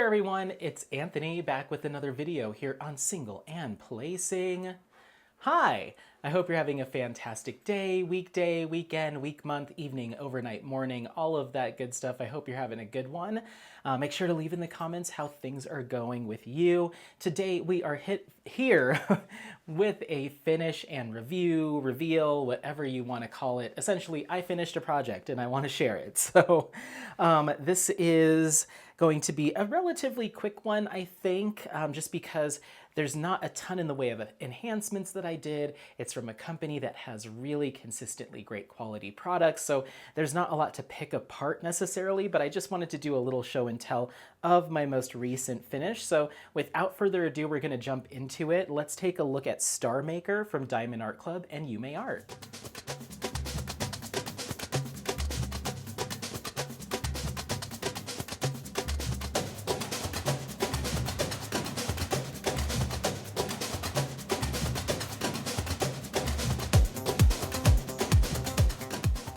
there everyone, it's Anthony back with another video here on Single and Placing. Hi! I hope you're having a fantastic day, weekday, weekend, week, month, evening, overnight, morning, all of that good stuff. I hope you're having a good one. Make sure to leave in the comments how things are going with you. Today we are here with a finish and review, reveal, whatever you want to call it. Essentially, I finished a project and I want to share it. So this is going to be a relatively quick one, I think, just because there's not a ton in the way of enhancements that I did. It's from a company that has really consistently great quality products, so there's not a lot to pick apart necessarily, but I just wanted to do a little show and tell of my most recent finish. So without further ado, we're gonna jump into it. Let's take a look at Star Maker from Diamond Art Club and Yuumei Art.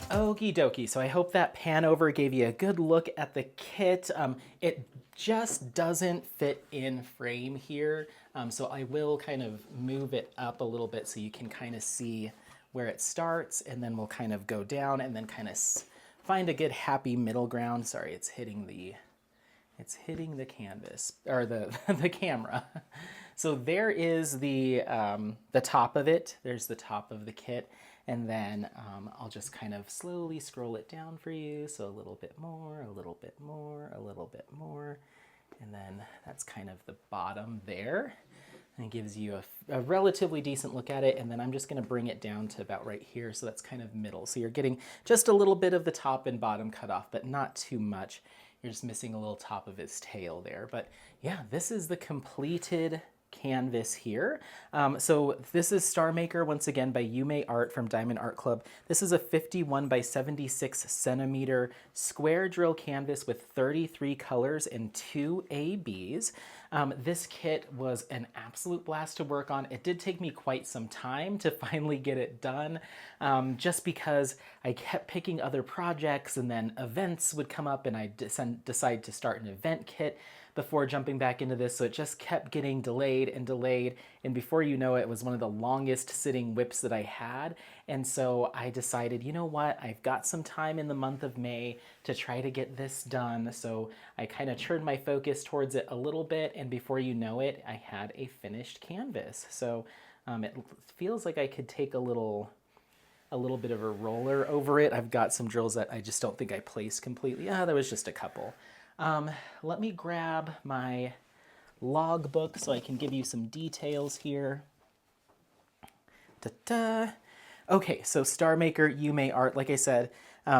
Okie dokie, so I hope that pan over gave you a good look at the kit. It just doesn't fit in frame here, so I will kind of move it up a little bit so you can kind of see where it starts, and then we'll kind of go down and then kind of find a good happy middle ground. Sorry, it's hitting the canvas, or the camera. So there is the top of it. There's the top of the kit. And then I'll just kind of slowly scroll it down for you. So a little bit more, a little bit more, a little bit more. And then that's kind of the bottom there. And it gives you a relatively decent look at it. And then I'm just gonna bring it down to about right here. So that's kind of middle. So you're getting just a little bit of the top and bottom cut off, but not too much. You're just missing a little top of his tail there. But yeah, this is the completed canvas here. So this is Star Maker, once again, by Yuumei Art from Diamond Art Club. This is a 51 by 76 centimeter square drill canvas with 33 colors and 2 ABs. This kit was an absolute blast to work on. It did take me quite some time to finally get it done, just because I kept picking other projects and then events would come up and I decided to start an event kit before jumping back into this, so it just kept getting delayed and delayed, and before you know it, it was one of the longest sitting whips that I had, and so I decided, you know what, I've got some time in the month of May to try to get this done, so I kind of turned my focus towards it a little bit, and before you know it, I had a finished canvas. So it feels like I could take a little bit of a roller over it. I've got some drills that I just don't think I placed completely. There was just a couple. Let me grab my logbook so I can give you some details here. Ta-da. Okay, so Star Maker Yuumei Art, like I said,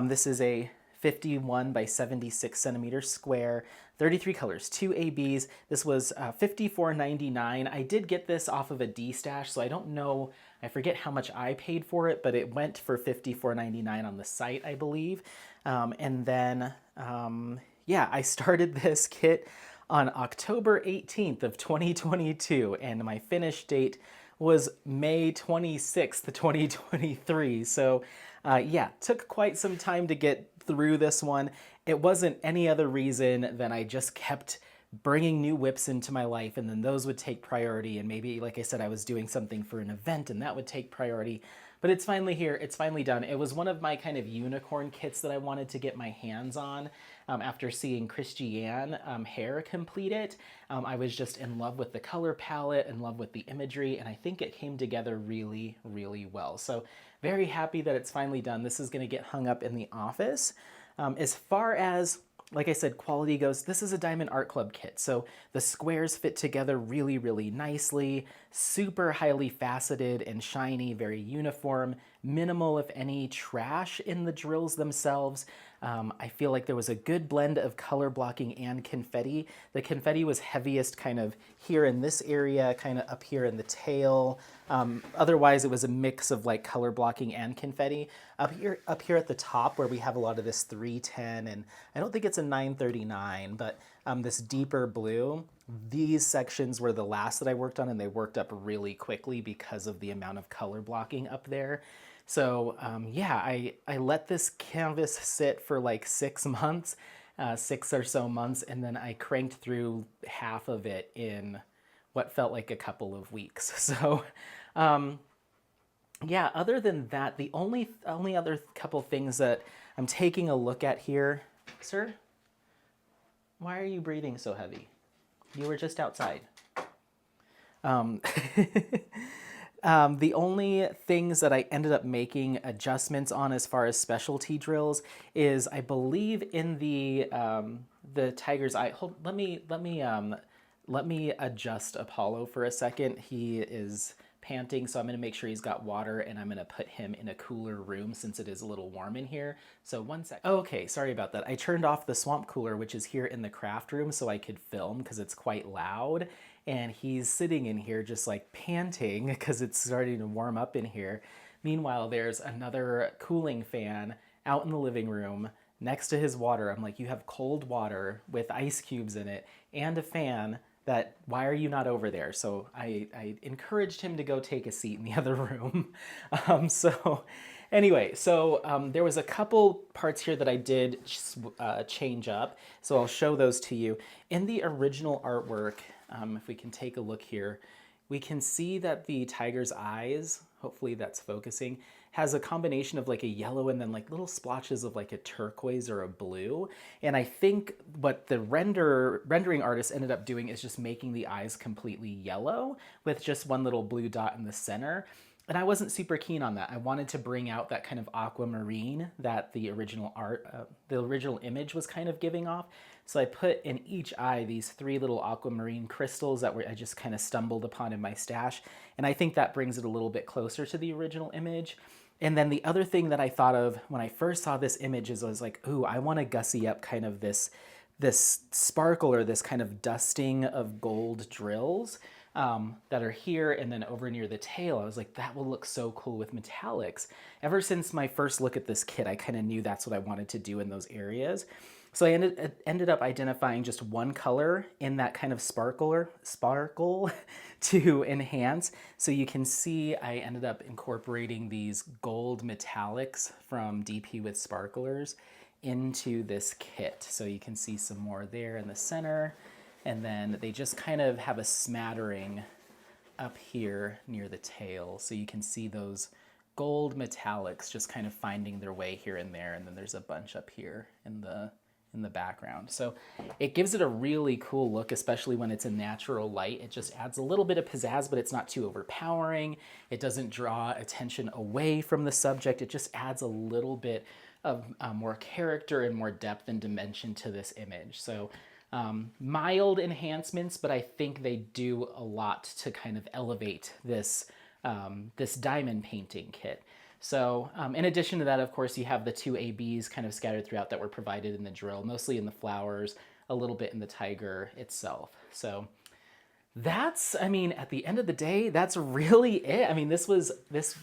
this is a 51 by 76 centimeter square, 33 colors, 2 ABs. This was $54.99. I did get this off of a D-stash, so I don't know, I forget how much I paid for it, but it went for $54.99 on the site, I believe. And then, yeah, I started this kit on October 18th of 2022, and my finish date was May 26th, 2023. So yeah, took quite some time to get through this one. It wasn't any other reason than I just kept bringing new whips into my life, and then those would take priority, and maybe, like I said, I was doing something for an event and that would take priority. But it's finally here, it's finally done. It was one of my kind of unicorn kits that I wanted to get my hands on after seeing Christiane Hair complete it. I was just in love with the color palette, in love with the imagery, and I think it came together really, really well. So very happy that it's finally done. This is gonna get hung up in the office. As far as, like I said, quality goes, this is a Diamond Art Club kit, so the squares fit together really, really nicely, super highly faceted and shiny, very uniform, minimal, if any, trash in the drills themselves. I feel like there was a good blend of color blocking and confetti. The confetti was heaviest kind of here in this area, kind of up here in the tail. Otherwise, it was a mix of like color blocking and confetti. Up here at the top where we have a lot of this 310, and I don't think it's a 939, but this deeper blue, these sections were the last that I worked on, and they worked up really quickly because of the amount of color blocking up there. So yeah, I let this canvas sit for like 6 months, 6 or so months, and then I cranked through half of it in what felt like a couple of weeks. So, yeah, other than that, the only other couple things that I'm taking a look at here, sir, why are you breathing so heavy? You were just outside. Um, the only things that I ended up making adjustments on as far as specialty drills is I believe in the tiger's eye. Let me adjust Apollo for a second. He is panting, so I'm going to make sure he's got water, and I'm going to put him in a cooler room since it is a little warm in here. So one sec. Okay, sorry about that. I turned off the swamp cooler, which is here in the craft room, so I could film because it's quite loud. And he's sitting in here just like panting because it's starting to warm up in here. Meanwhile, there's another cooling fan out in the living room next to his water. I'm like, you have cold water with ice cubes in it and a fan. That why are you not over there? So I encouraged him to go take a seat in the other room. Anyway, there was a couple parts here that I did change up. So I'll show those to you. In the original artwork, if we can take a look here, we can see that the tiger's eyes, hopefully that's focusing, has a combination of like a yellow and then like little splotches of like a turquoise or a blue. And I think what the rendering artist ended up doing is just making the eyes completely yellow with just one little blue dot in the center. And I wasn't super keen on that. I wanted to bring out that kind of aquamarine that the original the original image was kind of giving off. So I put in each eye these 3 little aquamarine crystals that I just kind of stumbled upon in my stash. And I think that brings it a little bit closer to the original image. And then the other thing that I thought of when I first saw this image is I was like, ooh, I want to gussy up kind of this sparkle or this kind of dusting of gold drills that are here and then over near the tail. I was like, that will look so cool with metallics. Ever since my first look at this kit, I kind of knew that's what I wanted to do in those areas. So I ended up identifying just one color in that kind of sparkle to enhance. So you can see I ended up incorporating these gold metallics from DP with Sparklers into this kit. So you can see some more there in the center. And then they just kind of have a smattering up here near the tail. So you can see those gold metallics just kind of finding their way here and there. And then there's a bunch up here in the background. So it gives it a really cool look, especially when it's in natural light. It just adds a little bit of pizzazz, but it's not too overpowering. It doesn't draw attention away from the subject. It just adds a little bit of more character and more depth and dimension to this image. So mild enhancements, but I think they do a lot to kind of elevate this, this diamond painting kit. So in addition to that, of course, you have the 2 ABs kind of scattered throughout that were provided in the drill, mostly in the flowers, a little bit in the tiger itself. So that's, I mean, at the end of the day, that's really it. I mean, this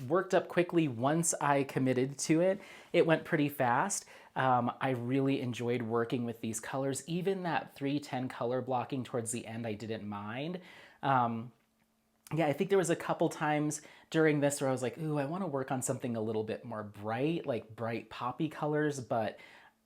worked up quickly once I committed to it. It went pretty fast. I really enjoyed working with these colors. Even that 310 color blocking towards the end, I didn't mind. Yeah, I think there was a couple times during this where I was like, ooh, I want to work on something a little bit more bright, like bright poppy colors, but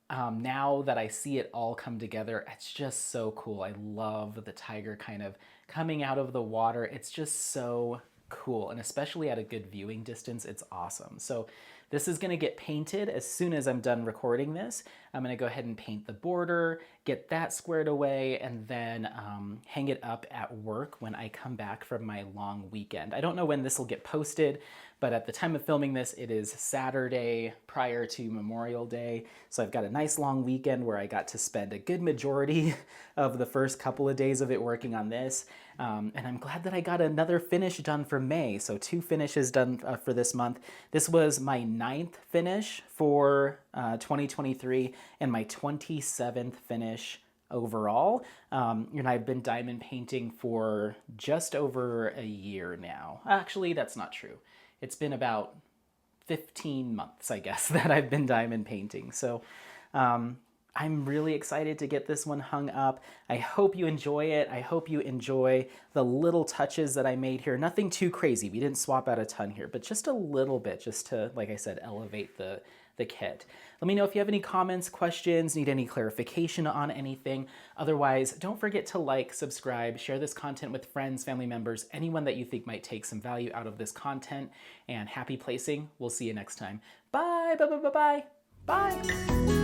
now that I see it all come together, it's just so cool. I love the tiger kind of coming out of the water. It's just so cool, and especially at a good viewing distance, it's awesome. So this is going to get painted as soon as I'm done recording this. I'm going to go ahead and paint the border, get that squared away, and then hang it up at work when I come back from my long weekend. I don't know when this will get posted, but at the time of filming this, it is Saturday prior to Memorial Day. So I've got a nice long weekend where I got to spend a good majority of the first couple of days of it working on this. And I'm glad that I got another finish done for May. So 2 finishes done for this month. This was my 9th finish for 2023 and my 27th finish overall. And I've been diamond painting for just over a year now. Actually, that's not true. It's been about 15 months, I guess, that I've been diamond painting. So I'm really excited to get this one hung up. I hope you enjoy it. I hope you enjoy the little touches that I made here. Nothing too crazy. We didn't swap out a ton here, but just a little bit, just to, like I said, elevate the the kit. Let me know if you have any comments, questions, need any clarification on anything. Otherwise, don't forget to like, subscribe, share this content with friends, family members, anyone that you think might take some value out of this content. And happy placing. We'll see you next time. Bye, bye, bye, bye, bye. Bye.